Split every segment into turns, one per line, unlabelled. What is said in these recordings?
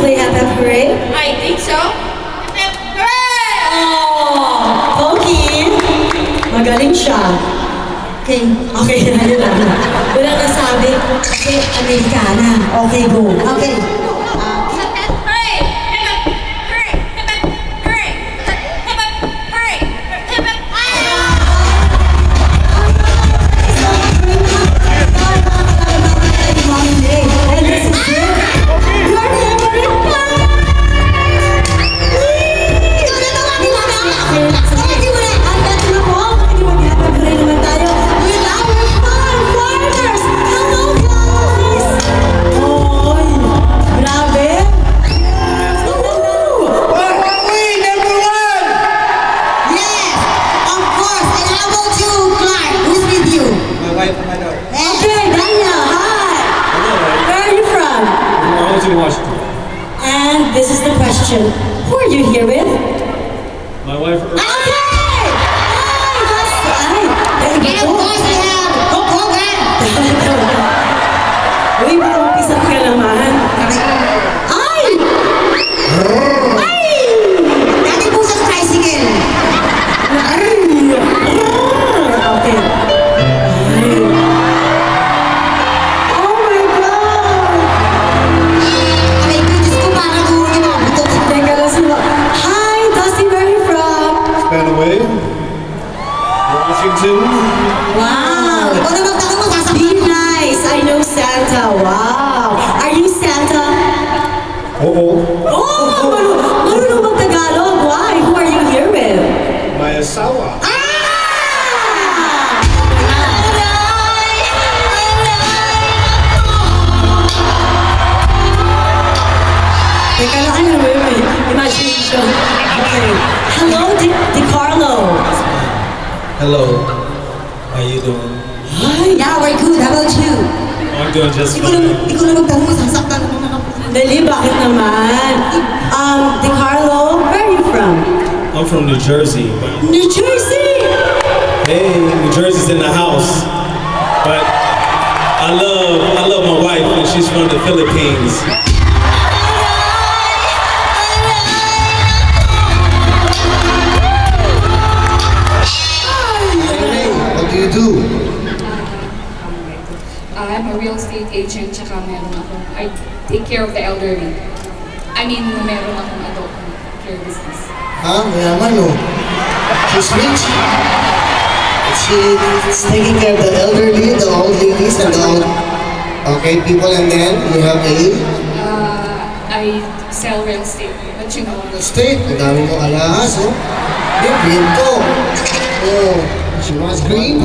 play Happy Hooray?
I think so. Hooray!
Oh, Poki. Magaling siya. Okay. Okay, ayun lang. Walang nasabi. Kasi Amerikana. Okay, go. Okay. And this is the question. Who are you here with?
My wife.
Okay! Hi! That's right.
And of course we have Hulk Hogan!
Uy, mag-umpisat ka naman. Ay! Ay!
Dati po sa tricycle.
Okay. Oh my God!
Aray ko, Diyos ko, parang doon yung mga buto.
Teka lang sila. Hi, Dusty, where are you from?
Spanaway. Washington.
Wow!
Ikaw na magtanong mo,
Be
sasabihin mo.
nice. I know Santa. Wow! Are you Santa?
Oo.
Oh! Marunong mag-Tagalog. Why? Who are you here with?
My asawa.
Teka lang, ano ba yun? Imagination. Okay. Hello, DiCarlo.
Hello. How you doing?
Hi.
Yeah, we're good. How about you?
I'm doing just
Ikaw
fine.
na magtanong mo, sasaktan mo mga
Dali, bakit naman? DiCarlo, where are you from?
I'm from New Jersey.
New Jersey!
Hey, New Jersey's in the house. But I love my wife, and she's from the Philippines.
What do you do?
I'm a real estate agent, tsaka meron akong, I take care of the elderly. I mean, meron akong adult care business.
Ha? Mayaman, no? She's rich. She's taking care of the elderly, the old ladies, and the old... Okay, people, and then you have a...
I sell real estate, but you know,
State. Ang dami mo alahas, oh. Green to. Oh, she wants green.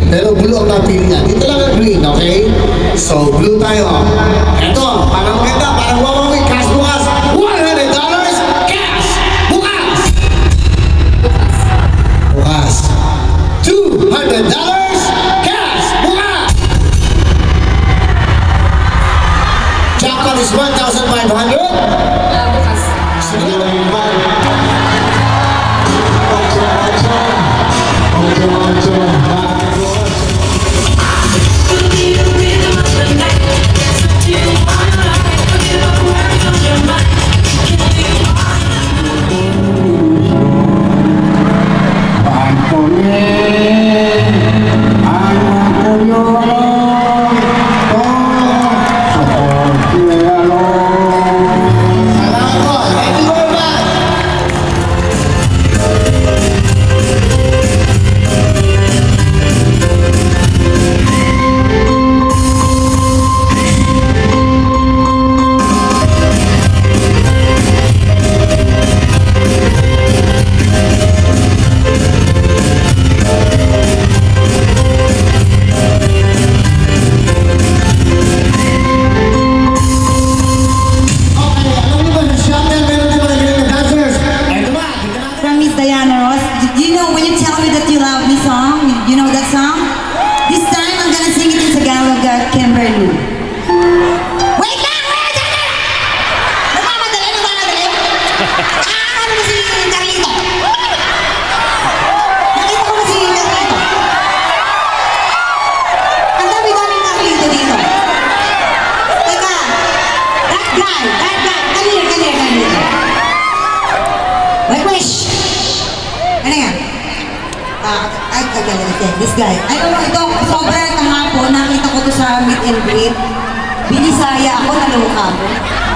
Pero blue ang napili niya. Dito lang ang green, okay? So, blue tayo. Eto, parang maganda, parang wawawi. Cash bukas. $100 cash! Bukas! Bukas. $200 cash! Bukas! Jackpot is 1,500.
bukas.
galit. This guy. Alam mo, ito, sobrang kahapon, nakita ko to sa meet and greet. Binisaya ako, naloka ako.